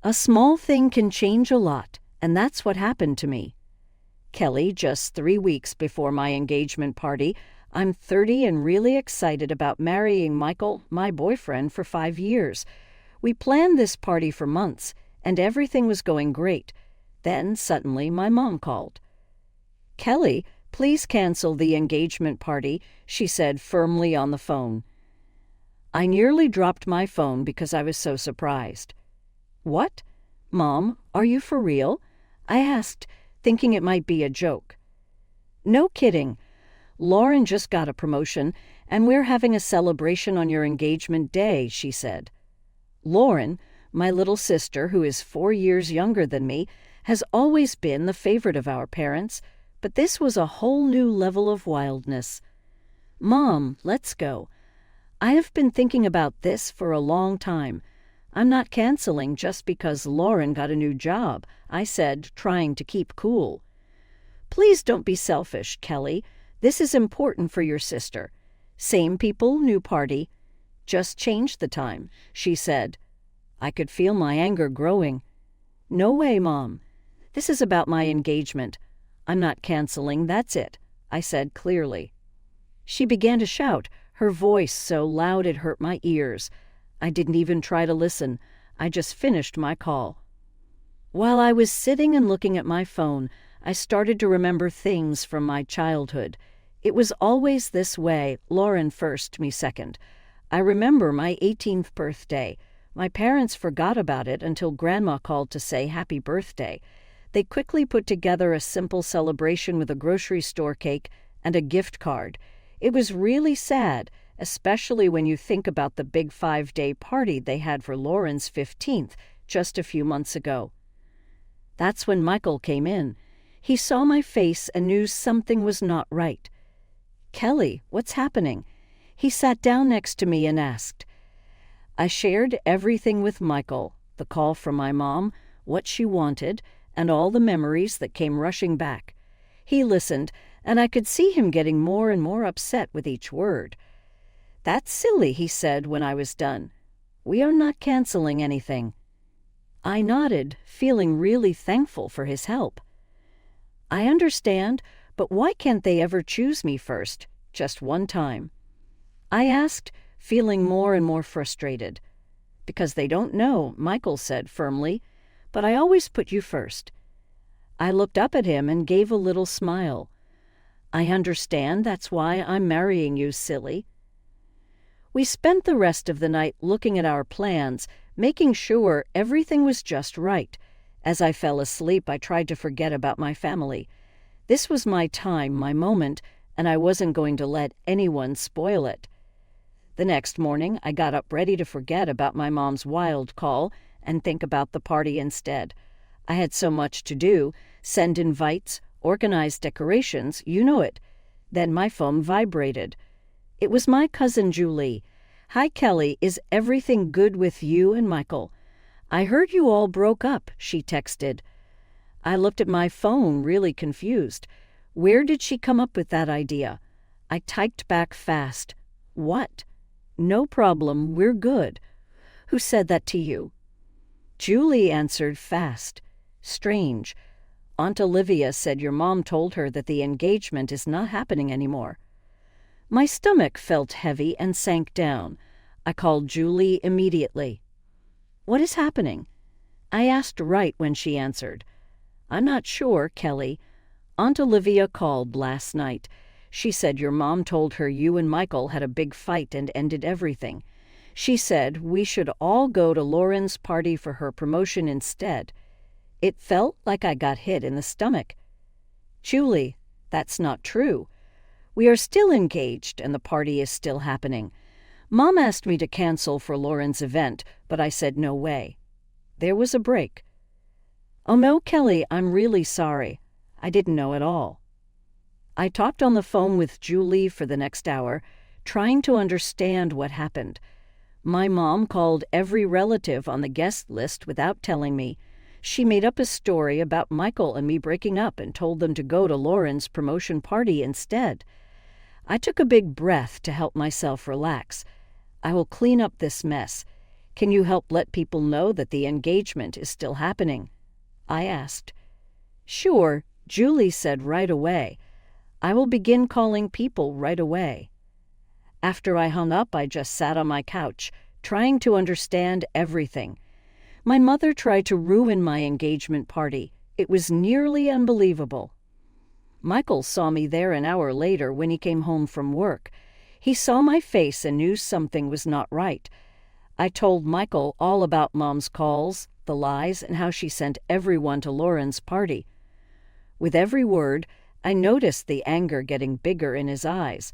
A small thing can change a lot, and that's what happened to me. Kelly, just 3 weeks before my engagement party, I'm 30 and really excited about marrying Michael, my boyfriend, for 5 years. We planned this party for months, and everything was going great. Then, suddenly, my mom called. "Kelly, please cancel the engagement party," she said firmly on the phone. I nearly dropped my phone because I was so surprised. "What? Mom, are you for real?" I asked, thinking it might be a joke. "No kidding. Lauren just got a promotion, and we're having a celebration on your engagement day," she said. Lauren, my little sister, who is 4 years younger than me, has always been the favorite of our parents, but this was a whole new level of wildness. "Mom, let's go. I have been thinking about this for a long time. I'm not canceling just because Lauren got a new job," I said, trying to keep cool. "Please don't be selfish, Kelly. This is important for your sister. Same people, new party. Just change the time," she said. I could feel my anger growing. "No way, Mom. This is about my engagement. I'm not canceling, that's it," I said clearly. She began to shout, her voice so loud it hurt my ears. I didn't even try to listen. I just finished my call. While I was sitting and looking at my phone, I started to remember things from my childhood. It was always this way, Lauren first, me second. I remember my 18th birthday. My parents forgot about it until Grandma called to say happy birthday. They quickly put together a simple celebration with a grocery store cake and a gift card. It was really sad, especially when you think about the big 5-day party they had for Lauren's 15th just a few months ago. That's when Michael came in. He saw my face and knew something was not right. "Kelly, what's happening?" He sat down next to me and asked. I shared everything with Michael, the call from my mom, what she wanted, and all the memories that came rushing back. He listened, and I could see him getting more and more upset with each word. "That's silly," he said when I was done. "We are not canceling anything." I nodded, feeling really thankful for his help. "I understand, but why can't they ever choose me first, just one time?" I asked, feeling more and more frustrated. "Because they don't know," Michael said firmly, "but I always put you first." I looked up at him and gave a little smile. "I understand, that's why I'm marrying you, silly." We spent the rest of the night looking at our plans, making sure everything was just right. As I fell asleep, I tried to forget about my family. This was my time, my moment, and I wasn't going to let anyone spoil it. The next morning, I got up ready to forget about my mom's wild call and think about the party instead. I had so much to do, send invites, organize decorations, you know it. Then my phone vibrated. It was my cousin Julie. "Hi, Kelly, is everything good with you and Michael? I heard you all broke up," she texted. I looked at my phone, really confused. Where did she come up with that idea? I typed back fast. "What?" "No problem, we're good." "Who said that to you?" Julie answered fast. "Strange. Aunt Olivia said your mom told her that the engagement is not happening anymore." My stomach felt heavy and sank down. I called Julie immediately. "What is happening?" I asked right when she answered. "I'm not sure, Kelly. Aunt Olivia called last night. She said your mom told her you and Michael had a big fight and ended everything. She said we should all go to Lauren's party for her promotion instead." It felt like I got hit in the stomach. "Julie, that's not true. We are still engaged and the party is still happening. Mom asked me to cancel for Lauren's event, but I said no way." There was a break. "Oh no, Kelly, I'm really sorry. I didn't know at all." I talked on the phone with Julie for the next hour, trying to understand what happened. My mom called every relative on the guest list without telling me. She made up a story about Michael and me breaking up and told them to go to Lauren's promotion party instead. I took a big breath to help myself relax. I will clean up this mess. Can you help let people know that the engagement is still happening?" I asked. "Sure," Julie said right away. "I will begin calling people right away." After I hung up, I just sat on my couch, trying to understand everything. My mother tried to ruin my engagement party. It was nearly unbelievable. Michael saw me there an hour later when he came home from work. He saw my face and knew something was not right. I told Michael all about Mom's calls, the lies, and how she sent everyone to Lauren's party. With every word, I noticed the anger getting bigger in his eyes.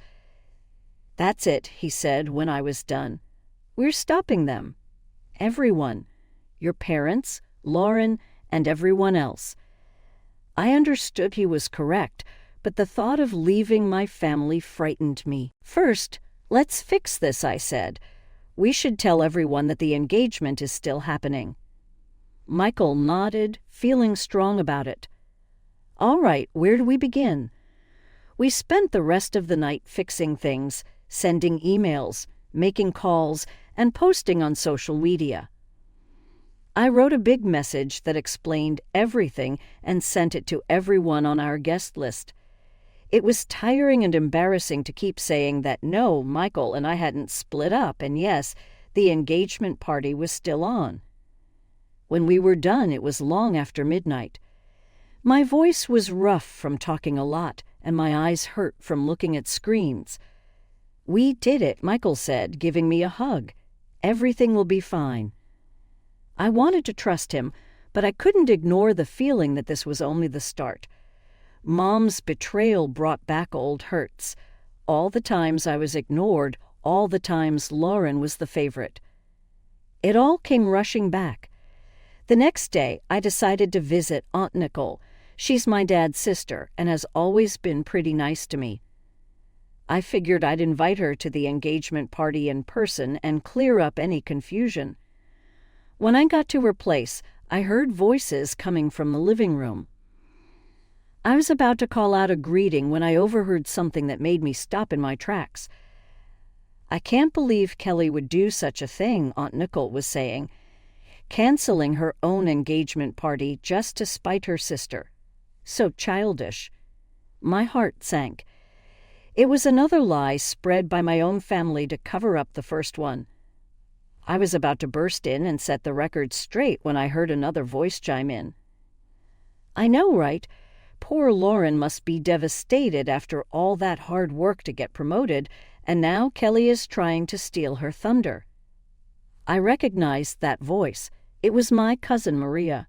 "That's it," he said when I was done. "We're stopping them. Everyone. Your parents, Lauren, and everyone else." I understood he was correct, but the thought of leaving my family frightened me. "First, let's fix this," I said. "We should tell everyone that the engagement is still happening." Michael nodded, feeling strong about it. "All right, where do we begin?" We spent the rest of the night fixing things, sending emails, making calls, and posting on social media. I wrote a big message that explained everything and sent it to everyone on our guest list. It was tiring and embarrassing to keep saying that no, Michael and I hadn't split up, and yes, the engagement party was still on. When we were done, it was long after midnight. My voice was rough from talking a lot, and my eyes hurt from looking at screens. "We did it," Michael said, giving me a hug. "Everything will be fine." I wanted to trust him, but I couldn't ignore the feeling that this was only the start. Mom's betrayal brought back old hurts. All the times I was ignored, all the times Lauren was the favorite. It all came rushing back. The next day, I decided to visit Aunt Nicole. She's my dad's sister and has always been pretty nice to me. I figured I'd invite her to the engagement party in person and clear up any confusion. When I got to her place, I heard voices coming from the living room. I was about to call out a greeting when I overheard something that made me stop in my tracks. "I can't believe Kelly would do such a thing," Aunt Nicole was saying, canceling her own engagement party just to spite her sister. So childish. My heart sank. It was another lie spread by my own family to cover up the first one. I was about to burst in and set the record straight when I heard another voice chime in. "I know, right? Poor Lauren must be devastated after all that hard work to get promoted, and now Kelly is trying to steal her thunder." I recognized that voice. It was my cousin Maria.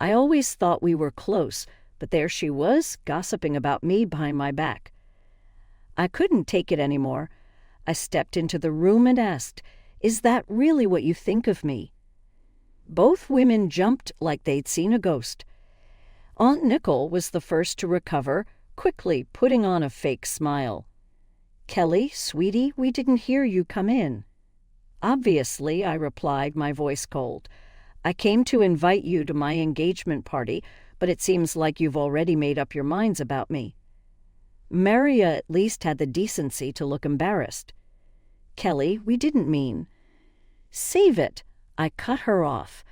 I always thought we were close, but there she was, gossiping about me behind my back. I couldn't take it anymore. I stepped into the room and asked, "Is that really what you think of me?" Both women jumped like they'd seen a ghost. Aunt Nicole was the first to recover, quickly putting on a fake smile. "Kelly, sweetie, we didn't hear you come in." "Obviously," I replied, my voice cold. "I came to invite you to my engagement party, but it seems like you've already made up your minds about me." Maria at least had the decency to look embarrassed. "Kelly, we didn't mean." "Save it!" I cut her off.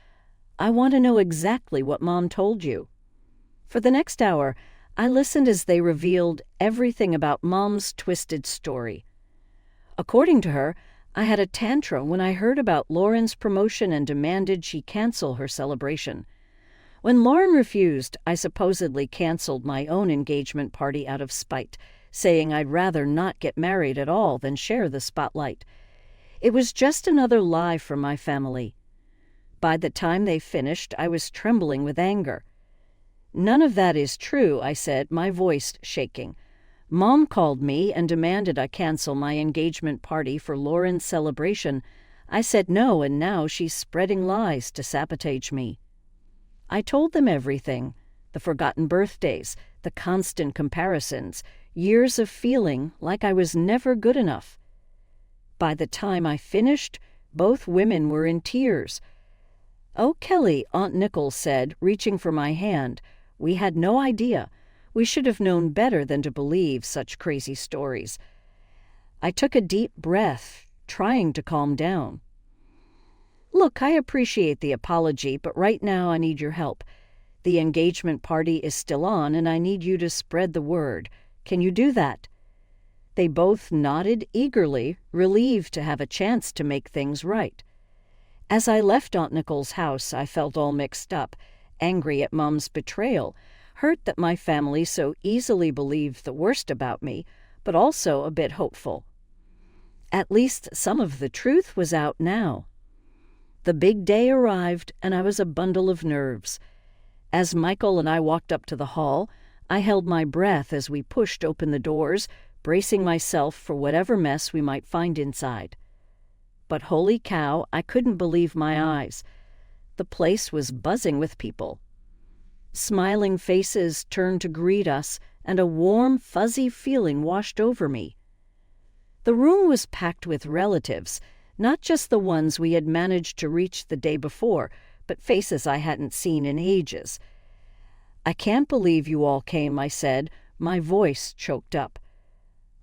"I want to know exactly what Mom told you." For the next hour, I listened as they revealed everything about Mom's twisted story. According to her, I had a tantrum when I heard about Lauren's promotion and demanded she cancel her celebration. When Lauren refused, I supposedly canceled my own engagement party out of spite, saying I'd rather not get married at all than share the spotlight. It was just another lie from my family. By the time they finished, I was trembling with anger. "None of that is true," I said, my voice shaking. "Mom called me and demanded I cancel my engagement party for Lauren's celebration. I said no, and now she's spreading lies to sabotage me." I told them everything: the forgotten birthdays, the constant comparisons, years of feeling like I was never good enough. By the time I finished, both women were in tears. "Oh, Kelly," Aunt Nicole said, reaching for my hand, "we had no idea. We should have known better than to believe such crazy stories." I took a deep breath, trying to calm down. Look, I appreciate the apology, but right now I need your help. The engagement party is still on, and I need you to spread the word. Can you do that?" They both nodded eagerly, relieved to have a chance to make things right. As I left Aunt Nicole's house, I felt all mixed up, angry at Mom's betrayal, hurt that my family so easily believed the worst about me, but also a bit hopeful. At least some of the truth was out now. The big day arrived, and I was a bundle of nerves. As Michael and I walked up to the hall, I held my breath as we pushed open the doors, bracing myself for whatever mess we might find inside. But holy cow, I couldn't believe my eyes. The place was buzzing with people. Smiling faces turned to greet us, and a warm, fuzzy feeling washed over me. The room was packed with relatives, not just the ones we had managed to reach the day before, but faces I hadn't seen in ages. "I can't believe you all came," I said, my voice choked up.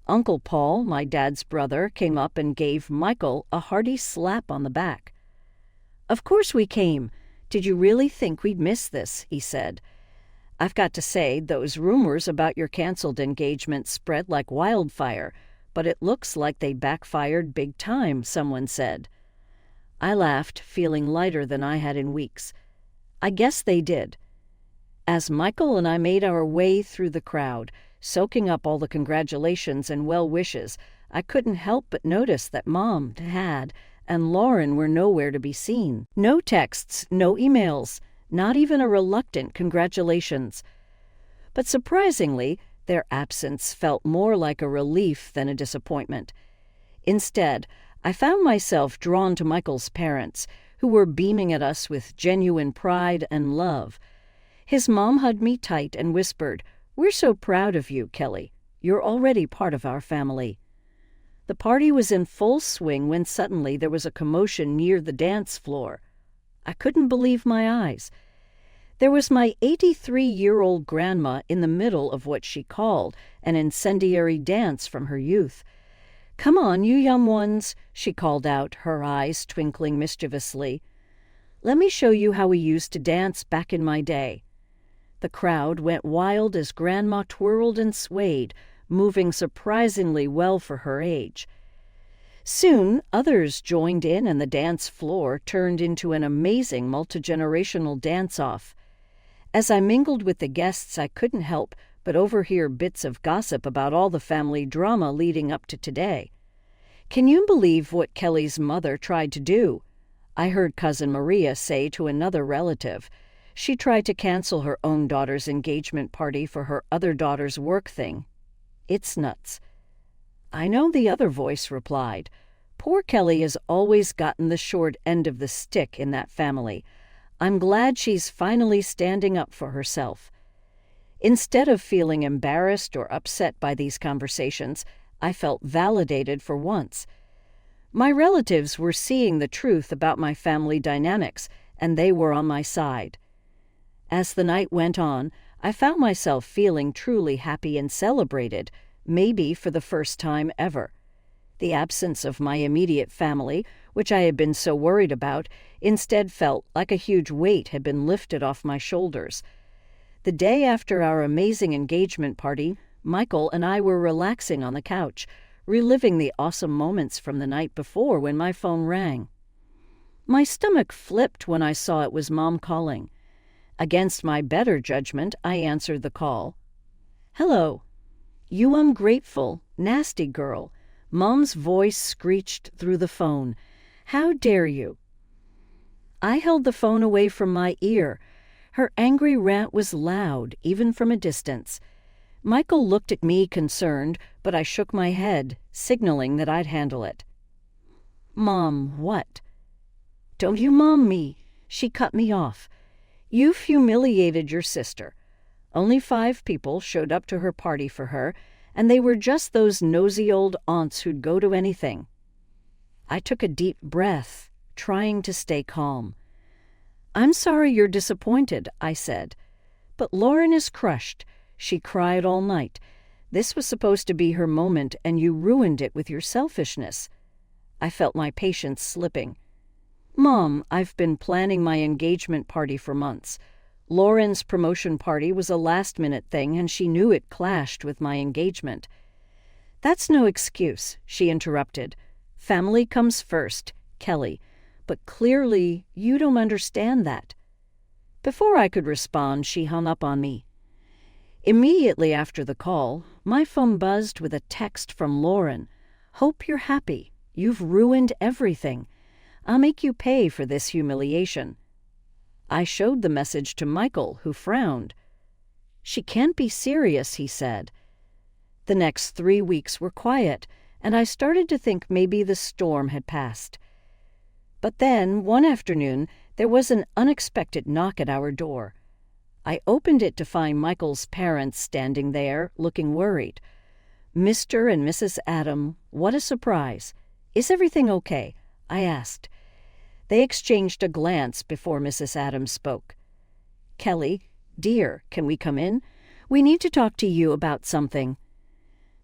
Uncle Paul, my dad's brother, came up and gave Michael a hearty slap on the back. "Of course we came. Did you really think we'd miss this?" he said. "I've got to say, those rumors about your canceled engagement spread like wildfire, but it looks like they backfired big time," someone said. I laughed, feeling lighter than I had in weeks. I guess they did. As Michael and I made our way through the crowd, soaking up all the congratulations and well wishes, I couldn't help but notice that Mom, Dad, and Lauren were nowhere to be seen. No texts, no emails, not even a reluctant congratulations. But surprisingly, their absence felt more like a relief than a disappointment. Instead, I found myself drawn to Michael's parents, who were beaming at us with genuine pride and love. His mom hugged me tight and whispered, "We're so proud of you, Kelly. You're already part of our family." The party was in full swing when suddenly there was a commotion near the dance floor. I couldn't believe my eyes. There was my 83-year-old grandma in the middle of what she called an incendiary dance from her youth. "Come on, you young ones," she called out, her eyes twinkling mischievously. "Let me show you how we used to dance back in my day." The crowd went wild as Grandma twirled and swayed, moving surprisingly well for her age. Soon, others joined in and the dance floor turned into an amazing multi-generational dance-off. As I mingled with the guests, I couldn't help but overhear bits of gossip about all the family drama leading up to today. "Can you believe what Kelly's mother tried to do?" I heard Cousin Maria say to another relative. She tried to cancel her own daughter's engagement party for her other daughter's work thing. "It's nuts." "I know," the other voice replied. "Poor Kelly has always gotten the short end of the stick in that family. I'm glad she's finally standing up for herself." Instead of feeling embarrassed or upset by these conversations, I felt validated for once. My relatives were seeing the truth about my family dynamics, and they were on my side. As the night went on, I found myself feeling truly happy and celebrated, maybe for the first time ever. The absence of my immediate family, which I had been so worried about, instead felt like a huge weight had been lifted off my shoulders. The day after our amazing engagement party, Michael and I were relaxing on the couch, reliving the awesome moments from the night before when my phone rang. My stomach flipped when I saw it was Mom calling. Against my better judgment, I answered the call. "Hello." "You ungrateful, nasty girl." Mom's voice screeched through the phone. "How dare you?" I held the phone away from my ear. Her angry rant was loud, even from a distance. Michael looked at me concerned, but I shook my head, signaling that I'd handle it. "Mom, what?" "Don't you mom me." She cut me off. "You've humiliated your sister. Only 5 people showed up to her party for her, and they were just those nosy old aunts who'd go to anything." I took a deep breath, trying to stay calm. "I'm sorry you're disappointed," I said. "But Lauren is crushed. She cried all night. This was supposed to be her moment, and you ruined it with your selfishness." I felt my patience slipping. Mom, I've been planning my engagement party for months. Lauren's promotion party was a last-minute thing, and she knew it clashed with my engagement. That's no excuse, she interrupted. Family comes first, Kelly. But clearly, you don't understand that. Before I could respond, she hung up on me. Immediately after the call, my phone buzzed with a text from Lauren. Hope you're happy. You've ruined everything. I'll make you pay for this humiliation. I showed the message to Michael, who frowned. She can't be serious, he said. The next 3 weeks were quiet, and I started to think maybe the storm had passed. But then, one afternoon, there was an unexpected knock at our door. I opened it to find Michael's parents standing there, looking worried. Mr. and Mrs. Adam, what a surprise. Is everything okay? I asked. They exchanged a glance before Mrs. Adams spoke. Kelly, dear, can we come in? We need to talk to you about something.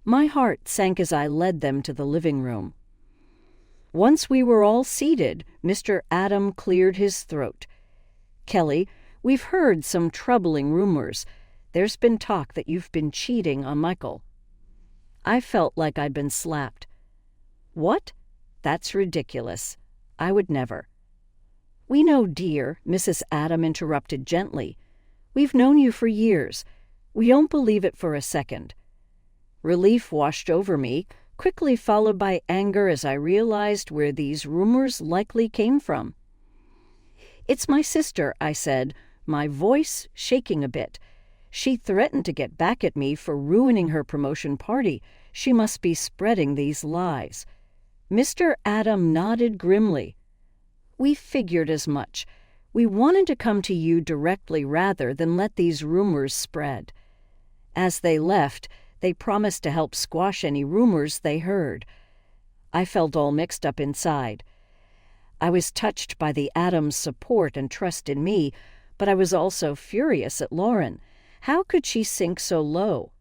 My heart sank as I led them to the living room. Once we were all seated, Mr. Adam cleared his throat. Kelly, we've heard some troubling rumors. There's been talk that you've been cheating on Michael. I felt like I'd been slapped. What? That's ridiculous. I would never. We know, dear, Mrs. Adam interrupted gently. We've known you for years. We don't believe it for a second. Relief washed over me, quickly followed by anger as I realized where these rumors likely came from. It's my sister, I said, my voice shaking a bit. She threatened to get back at me for ruining her promotion party. She must be spreading these lies. Mr. Adam nodded grimly. We figured as much. We wanted to come to you directly rather than let these rumors spread. As they left, they promised to help squash any rumors they heard. I felt all mixed up inside. I was touched by the Adams' support and trust in me, but I was also furious at Lauren. How could she sink so low?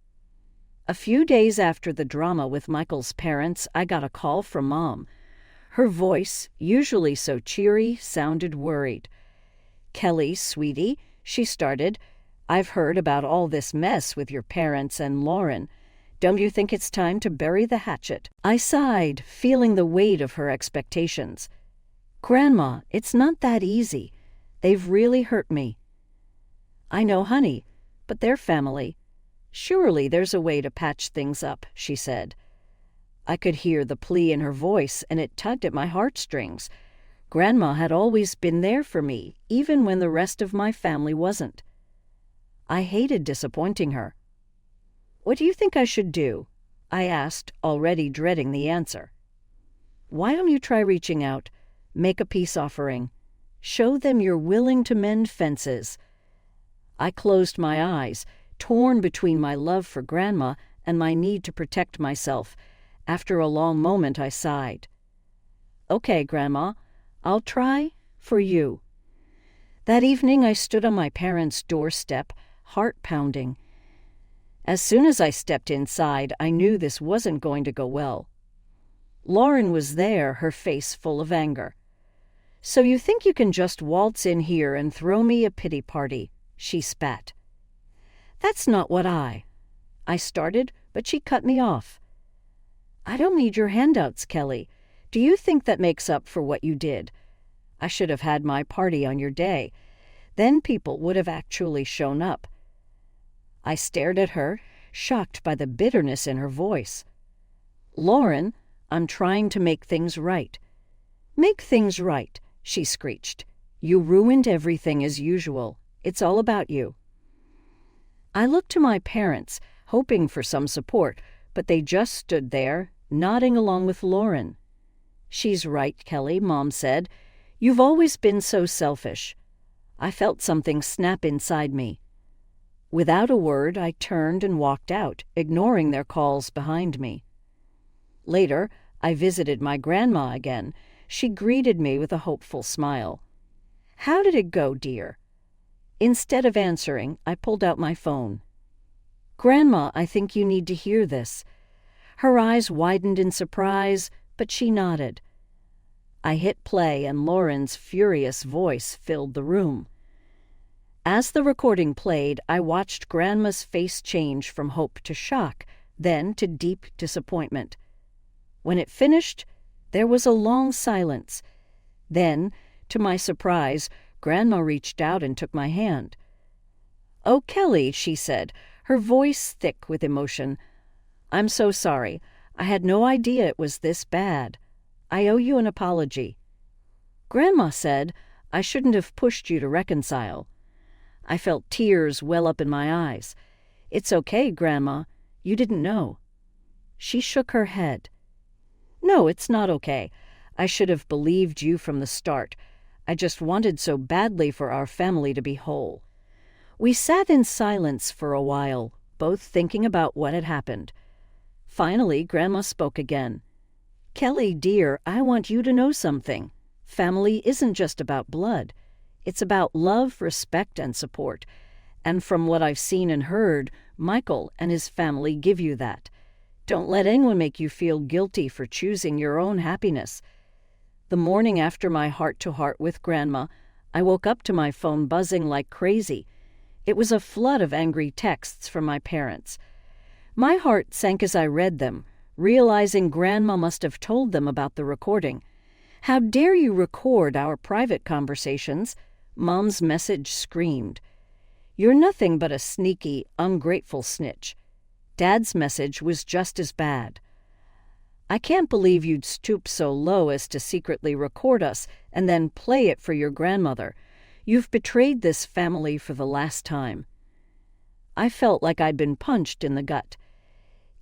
A few days after the drama with Michael's parents, I got a call from Mom. Her voice, usually so cheery, sounded worried. Kelly, sweetie, she started, I've heard about all this mess with your parents and Lauren. Don't you think it's time to bury the hatchet? I sighed, feeling the weight of her expectations. Grandma, it's not that easy. They've really hurt me. I know, honey, but they're family. Surely there's a way to patch things up, she said. I could hear the plea in her voice, and it tugged at my heartstrings. Grandma had always been there for me, even when the rest of my family wasn't. I hated disappointing her. What do you think I should do? I asked, already dreading the answer. Why don't you try reaching out? Make a peace offering. Show them you're willing to mend fences. I closed my eyes, torn between my love for Grandma and my need to protect myself. After a long moment, I sighed. Okay, Grandma, I'll try for you. That evening, I stood on my parents' doorstep, heart pounding. As soon as I stepped inside, I knew this wasn't going to go well. Lauren was there, her face full of anger. So you think you can just waltz in here and throw me a pity party, she spat. That's not what I started, but she cut me off. I don't need your handouts, Kelly. Do you think that makes up for what you did? I should have had my party on your day. Then people would have actually shown up. I stared at her, shocked by the bitterness in her voice. Lauren, I'm trying to make things right. Make things right, she screeched. You ruined everything as usual. It's all about you. I looked to my parents, hoping for some support, but they just stood there, nodding along with Lauren. She's right, Kelly, Mom said. You've always been so selfish. I felt something snap inside me. Without a word, I turned and walked out, ignoring their calls behind me. Later, I visited my grandma again. She greeted me with a hopeful smile. How did it go, dear? Instead of answering, I pulled out my phone. Grandma, I think you need to hear this. Her eyes widened in surprise, but she nodded. I hit play and Lauren's furious voice filled the room. As the recording played, I watched Grandma's face change from hope to shock, then to deep disappointment. When it finished, there was a long silence. Then, to my surprise, Grandma reached out and took my hand. "Oh, Kelly," she said, her voice thick with emotion. "I'm so sorry. I had no idea it was this bad. I owe you an apology." Grandma said I shouldn't have pushed you to reconcile. I felt tears well up in my eyes. "It's okay, Grandma. You didn't know." She shook her head. "No, it's not okay. I should have believed you from the start. I just wanted so badly for our family to be whole." We sat in silence for a while, both thinking about what had happened. Finally, Grandma spoke again. "Kelly, dear, I want you to know something. Family isn't just about blood. It's about love, respect, and support. And from what I've seen and heard, Michael and his family give you that. Don't let anyone make you feel guilty for choosing your own happiness." The morning after my heart-to-heart with Grandma, I woke up to my phone buzzing like crazy. It was a flood of angry texts from my parents. My heart sank as I read them, realizing Grandma must have told them about the recording. "How dare you record our private conversations?" Mom's message screamed. "You're nothing but a sneaky, ungrateful snitch." Dad's message was just as bad. "I can't believe you'd stoop so low as to secretly record us and then play it for your grandmother. You've betrayed this family for the last time." I felt like I'd been punched in the gut.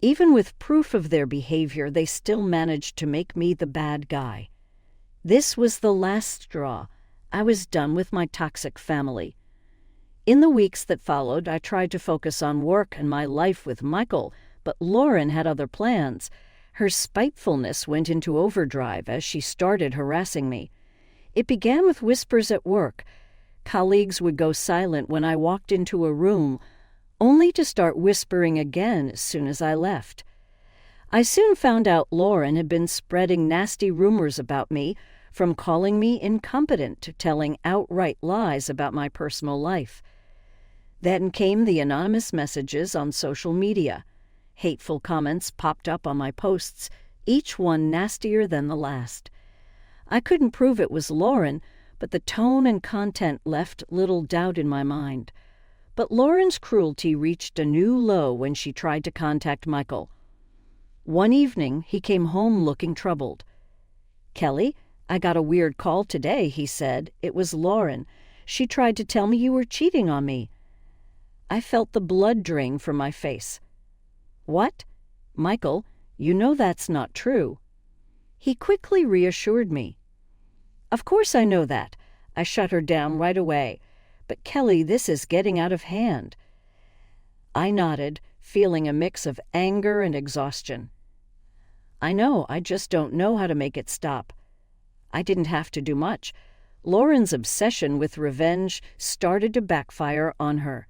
Even with proof of their behavior, they still managed to make me the bad guy. This was the last straw. I was done with my toxic family. In the weeks that followed, I tried to focus on work and my life with Michael, but Lauren had other plans. Her spitefulness went into overdrive as she started harassing me. It began with whispers at work. Colleagues would go silent when I walked into a room, only to start whispering again as soon as I left. I soon found out Lauren had been spreading nasty rumors about me, from calling me incompetent to telling outright lies about my personal life. Then came the anonymous messages on social media. Hateful comments popped up on my posts, each one nastier than the last. I couldn't prove it was Lauren, but the tone and content left little doubt in my mind. But Lauren's cruelty reached a new low when she tried to contact Michael. One evening, he came home looking troubled. "Kelly, I got a weird call today," he said. "It was Lauren. She tried to tell me you were cheating on me." I felt the blood drain from my face. "What? Michael, you know that's not true." He quickly reassured me. "Of course I know that." I shut her down right away. "But Kelly, this is getting out of hand." I nodded, feeling a mix of anger and exhaustion. "I know, I just don't know how to make it stop." I didn't have to do much. Lauren's obsession with revenge started to backfire on her.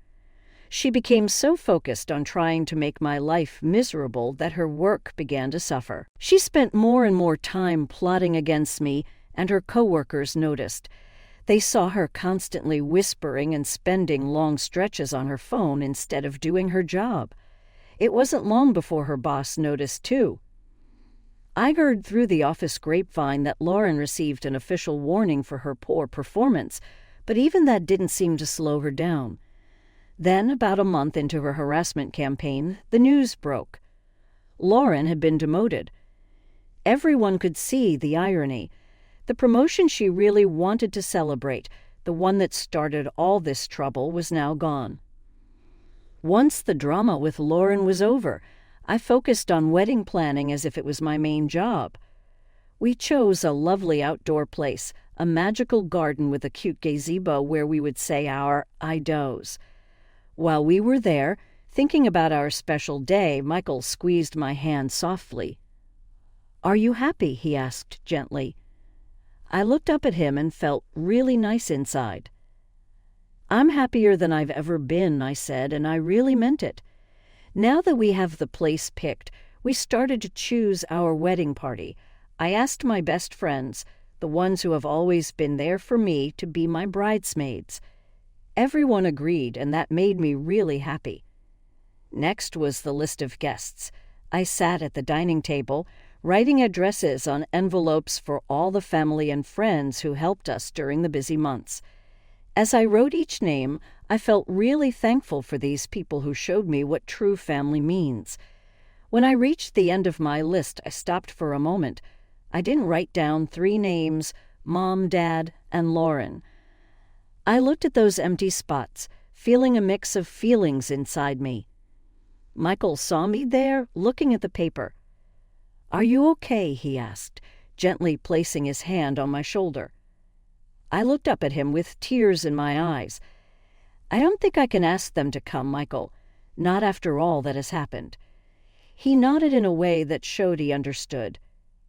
She became so focused on trying to make my life miserable that her work began to suffer. She spent more and more time plotting against me, and her coworkers noticed. They saw her constantly whispering and spending long stretches on her phone instead of doing her job. It wasn't long before her boss noticed, too. I heard through the office grapevine that Lauren received an official warning for her poor performance, but even that didn't seem to slow her down. Then, about a month into her harassment campaign, the news broke. Lauren had been demoted. Everyone could see the irony. The promotion she really wanted to celebrate, the one that started all this trouble, was now gone. Once the drama with Lauren was over, I focused on wedding planning as if it was my main job. We chose a lovely outdoor place, a magical garden with a cute gazebo where we would say our I do's. While we were there, thinking about our special day, Michael squeezed my hand softly. "Are you happy?" he asked gently. I looked up at him and felt really nice inside. "I'm happier than I've ever been," I said, and I really meant it. Now that we have the place picked, we started to choose our wedding party. I asked my best friends, the ones who have always been there for me to be my bridesmaids. Everyone agreed, and that made me really happy. Next was the list of guests. I sat at the dining table, writing addresses on envelopes for all the family and friends who helped us during the busy months. As I wrote each name, I felt really thankful for these people who showed me what true family means. When I reached the end of my list, I stopped for a moment. I didn't write down 3 names: Mom, Dad, and Lauren. I looked at those empty spots, feeling a mix of feelings inside me. Michael saw me there, looking at the paper. "Are you okay?" he asked, gently placing his hand on my shoulder. I looked up at him with tears in my eyes. "I don't think I can ask them to come, Michael, not after all that has happened." He nodded in a way that showed he understood.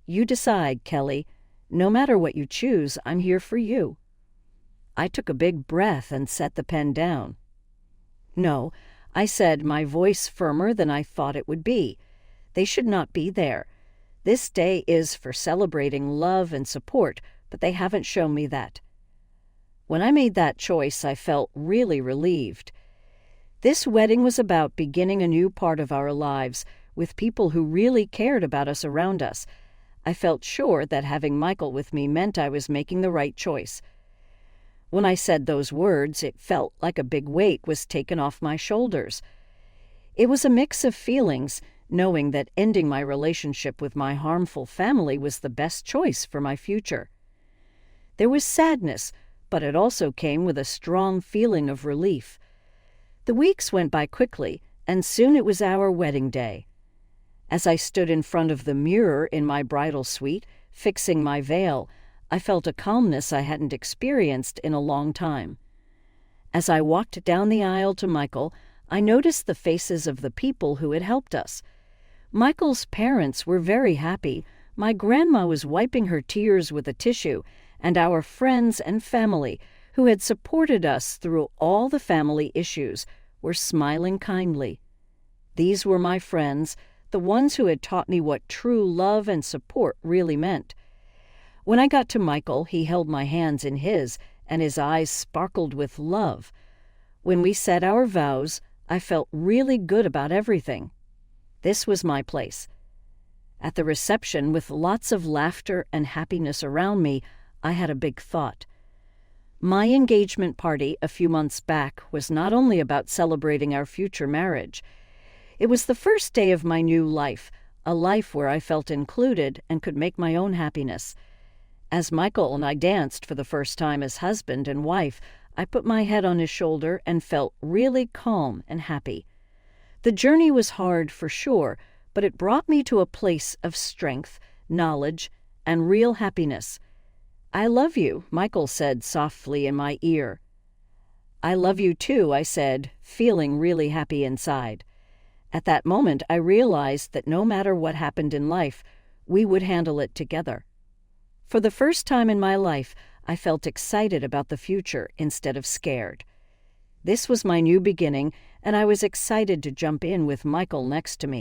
"You decide, Kelly. No matter what you choose, I'm here for you." I took a big breath and set the pen down. "No," I said, my voice firmer than I thought it would be. "They should not be there. This day is for celebrating love and support, but they haven't shown me that." When I made that choice, I felt really relieved. This wedding was about beginning a new part of our lives with people who really cared about us around us. I felt sure that having Michael with me meant I was making the right choice. When I said those words, it felt like a big weight was taken off my shoulders. It was a mix of feelings, knowing that ending my relationship with my harmful family was the best choice for my future. There was sadness, but it also came with a strong feeling of relief. The weeks went by quickly, and soon it was our wedding day. As I stood in front of the mirror in my bridal suite, fixing my veil, I felt a calmness I hadn't experienced in a long time. As I walked down the aisle to Michael, I noticed the faces of the people who had helped us. Michael's parents were very happy. My grandma was wiping her tears with a tissue, and our friends and family, who had supported us through all the family issues, were smiling kindly. These were my friends, the ones who had taught me what true love and support really meant. When I got to Michael, he held my hands in his, and his eyes sparkled with love. When we said our vows, I felt really good about everything. This was my place. At the reception, with lots of laughter and happiness around me, I had a big thought. My engagement party a few months back was not only about celebrating our future marriage. It was the first day of my new life, a life where I felt included and could make my own happiness. As Michael and I danced for the first time as husband and wife, I put my head on his shoulder and felt really calm and happy. The journey was hard for sure, but it brought me to a place of strength, knowledge, and real happiness. "I love you," Michael said softly in my ear. "I love you too," I said, feeling really happy inside. At that moment, I realized that no matter what happened in life, we would handle it together. For the first time in my life, I felt excited about the future instead of scared. This was my new beginning, and I was excited to jump in with Michael next to me.